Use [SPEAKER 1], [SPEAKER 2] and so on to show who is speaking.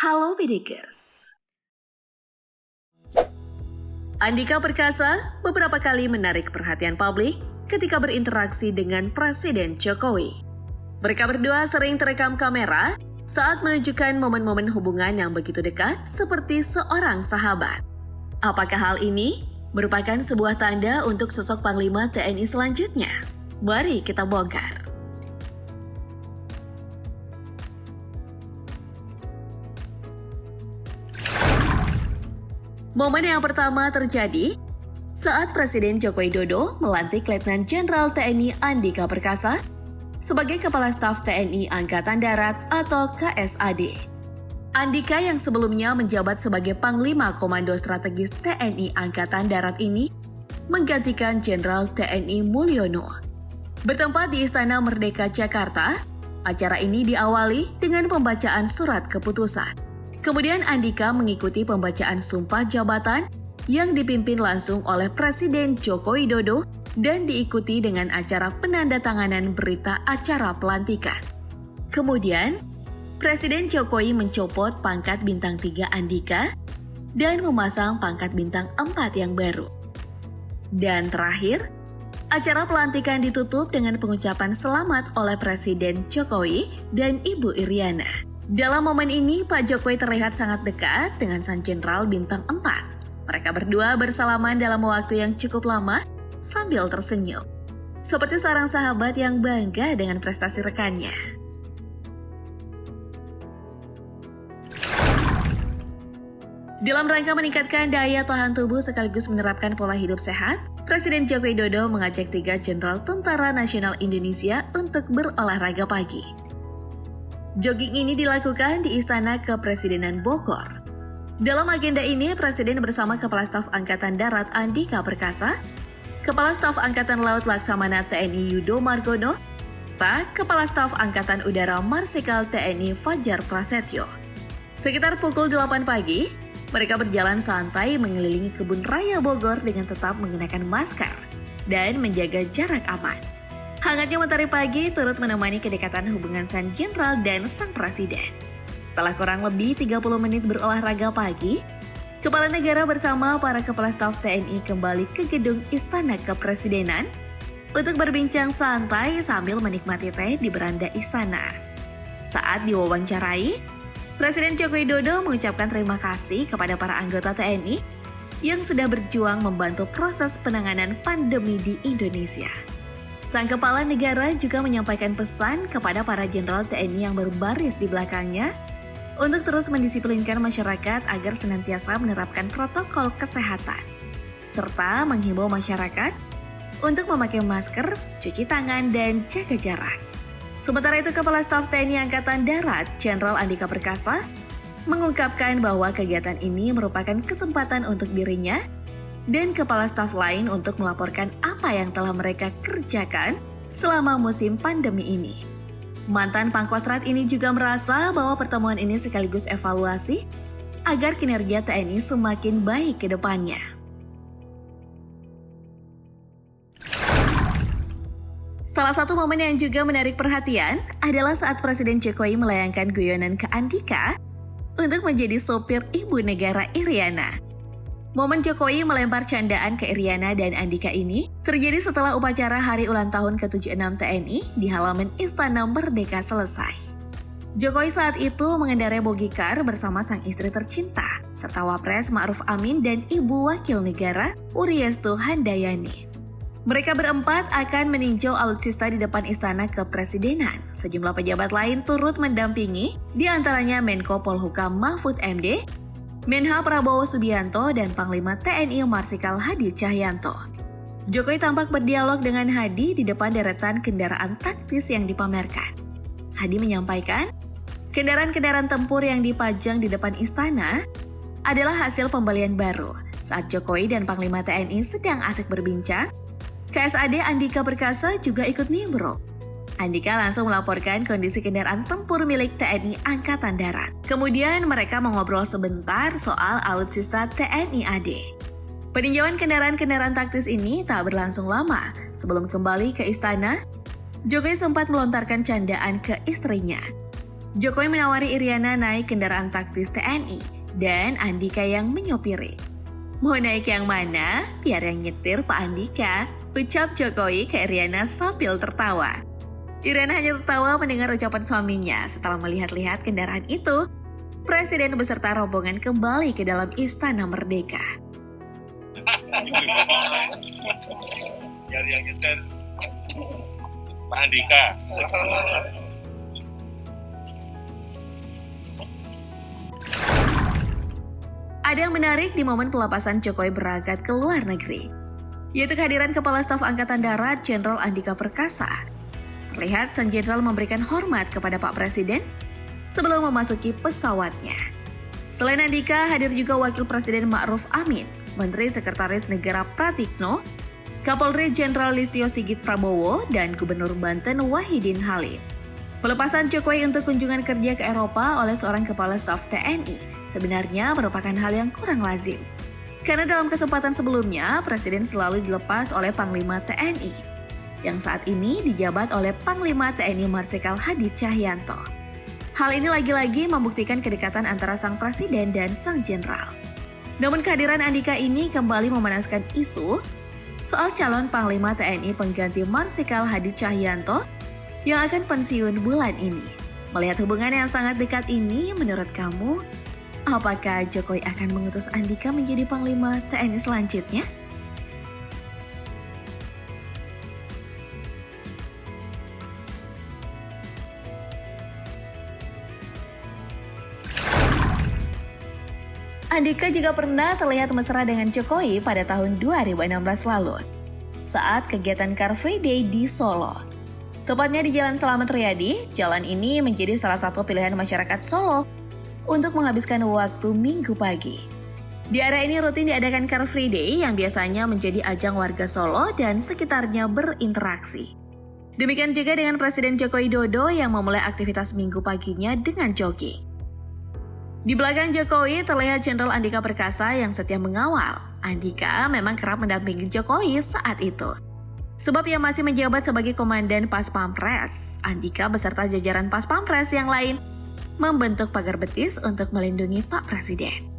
[SPEAKER 1] Halo Bidikers. Andika Perkasa beberapa kali menarik perhatian publik ketika berinteraksi dengan Presiden Jokowi. Mereka berdua sering terekam kamera saat menunjukkan momen-momen hubungan yang begitu dekat seperti seorang sahabat. Apakah hal ini merupakan sebuah tanda untuk sosok Panglima TNI selanjutnya? Mari kita bongkar. Momen yang pertama terjadi saat Presiden Joko Widodo melantik Letnan Jenderal TNI Andika Perkasa sebagai Kepala Staf TNI Angkatan Darat atau KSAD. Andika yang sebelumnya menjabat sebagai Panglima Komando Strategis TNI Angkatan Darat ini menggantikan Jenderal TNI Mulyono. Bertempat di Istana Merdeka Jakarta, acara ini diawali dengan pembacaan surat keputusan. Kemudian Andika mengikuti pembacaan sumpah jabatan yang dipimpin langsung oleh Presiden Joko Widodo dan diikuti dengan acara penandatanganan berita acara pelantikan. Kemudian, Presiden Jokowi mencopot pangkat bintang 3 Andika dan memasang pangkat bintang 4 yang baru. Dan terakhir, acara pelantikan ditutup dengan pengucapan selamat oleh Presiden Jokowi dan Ibu Iriana. Dalam momen ini, Pak Jokowi terlihat sangat dekat dengan Sang Jenderal Bintang 4. Mereka berdua bersalaman dalam waktu yang cukup lama sambil tersenyum. Seperti seorang sahabat yang bangga dengan prestasi rekannya. Dalam rangka meningkatkan daya tahan tubuh sekaligus menerapkan pola hidup sehat, Presiden Joko Widodo mengajak 3 Jenderal Tentara Nasional Indonesia untuk berolahraga pagi. Jogging ini dilakukan di Istana Kepresidenan Bogor. Dalam agenda ini, Presiden bersama Kepala Staf Angkatan Darat Andika Perkasa, Kepala Staf Angkatan Laut Laksamana TNI Yudo Margono, Kepala Staf Angkatan Udara Marsikal TNI Fajar Prasetyo. Sekitar pukul 8 pagi, mereka berjalan santai mengelilingi kebun raya Bogor dengan tetap mengenakan masker dan menjaga jarak aman. Hangatnya matahari pagi turut menemani kedekatan hubungan Sang Jenderal dan Sang Presiden. Setelah kurang lebih 30 menit berolahraga pagi, Kepala Negara bersama para Kepala Staf TNI kembali ke gedung Istana Kepresidenan untuk berbincang santai sambil menikmati teh di beranda istana. Saat diwawancarai, Presiden Joko Widodo mengucapkan terima kasih kepada para anggota TNI yang sudah berjuang membantu proses penanganan pandemi di Indonesia. Sang Kepala Negara juga menyampaikan pesan kepada para Jenderal TNI yang berbaris di belakangnya untuk terus mendisiplinkan masyarakat agar senantiasa menerapkan protokol kesehatan, serta menghimbau masyarakat untuk memakai masker, cuci tangan, dan jaga jarak. Sementara itu, Kepala Staf TNI Angkatan Darat, Jenderal Andika Perkasa, mengungkapkan bahwa kegiatan ini merupakan kesempatan untuk dirinya dan Kepala Staf lain untuk melaporkan apa yang telah mereka kerjakan selama musim pandemi ini. Mantan Pangkostrat ini juga merasa bahwa pertemuan ini sekaligus evaluasi agar kinerja TNI semakin baik ke depannya. Salah satu momen yang juga menarik perhatian adalah saat Presiden Jokowi melayangkan guyonan ke Andika untuk menjadi sopir Ibu Negara Iriana. Momen Jokowi melempar candaan ke Iriana dan Andika ini terjadi setelah upacara hari ulang tahun ke-76 TNI di halaman Istana Merdeka selesai. Jokowi saat itu mengendarai bogi car bersama sang istri tercinta, serta Wapres Ma'ruf Amin dan Ibu Wakil Negara Uriestu Handayani. Mereka berempat akan meninjau alutsista di depan Istana Kepresidenan. Sejumlah pejabat lain turut mendampingi, di antaranya Menko Polhukam Mahfud MD, Menha Prabowo Subianto, dan Panglima TNI Marsikal Hadi Cahyanto. Jokowi tampak berdialog dengan Hadi di depan deretan kendaraan taktis yang dipamerkan. Hadi menyampaikan, kendaraan-kendaraan tempur yang dipajang di depan istana adalah hasil pembelian baru. Saat Jokowi dan Panglima TNI sedang asik berbincang, KSAD Andika Perkasa juga ikut nimbrung. Andika langsung melaporkan kondisi kendaraan tempur milik TNI Angkatan Darat. Kemudian mereka mengobrol sebentar soal alutsista TNI AD. Peninjauan kendaraan-kendaraan taktis ini tak berlangsung lama. Sebelum kembali ke istana, Jokowi sempat melontarkan candaan ke istrinya. Jokowi menawari Iriana naik kendaraan taktis TNI dan Andika yang menyopiri. Mau naik yang mana? Biar yang nyetir Pak Andika, ucap Jokowi ke Iriana sambil tertawa. Iriana hanya tertawa mendengar ucapan suaminya. Setelah melihat-lihat kendaraan itu, Presiden beserta rombongan kembali ke dalam Istana Merdeka.
[SPEAKER 2] Biar yang nyetir Pak Andika.
[SPEAKER 1] Ada yang menarik di momen pelepasan Jokowi berangkat ke luar negeri, yaitu kehadiran Kepala Staf Angkatan Darat Jenderal Andika Perkasa. Terlihat Sang Jenderal memberikan hormat kepada Pak Presiden sebelum memasuki pesawatnya. Selain Andika, hadir juga Wakil Presiden Ma'ruf Amin, Menteri Sekretaris Negara Pratikno, Kapolri Jenderal Listio Sigit Prabowo, dan Gubernur Banten Wahidin Halim. Pelepasan Jokowi untuk kunjungan kerja ke Eropa oleh seorang kepala staf TNI sebenarnya merupakan hal yang kurang lazim. Karena dalam kesempatan sebelumnya, Presiden selalu dilepas oleh Panglima TNI, yang saat ini dijabat oleh Panglima TNI Marsikal Hadi Cahyanto. Hal ini lagi-lagi membuktikan kedekatan antara sang Presiden dan sang Jenderal. Namun kehadiran Andika ini kembali memanaskan isu soal calon Panglima TNI pengganti Marsikal Hadi Cahyanto yang akan pensiun bulan ini. Melihat hubungan yang sangat dekat ini, menurut kamu, apakah Jokowi akan mengutus Andika menjadi Panglima TNI selanjutnya? Andika juga pernah terlihat mesra dengan Jokowi pada tahun 2016 lalu, saat kegiatan Car Free Day di Solo. Tepatnya di Jalan Selamat Riyadi, jalan ini menjadi salah satu pilihan masyarakat Solo untuk menghabiskan waktu Minggu pagi. Di area ini rutin diadakan Car Free Day yang biasanya menjadi ajang warga Solo dan sekitarnya berinteraksi. Demikian juga dengan Presiden Joko Widodo yang memulai aktivitas Minggu paginya dengan jogging. Di belakang Jokowi terlihat Jenderal Andika Perkasa yang setia mengawal. Andika memang kerap mendampingi Jokowi saat itu, sebab ia masih menjabat sebagai Komandan Pas Pampres. Andika beserta jajaran Pas Pampres yang lain membentuk pagar betis untuk melindungi Pak Presiden.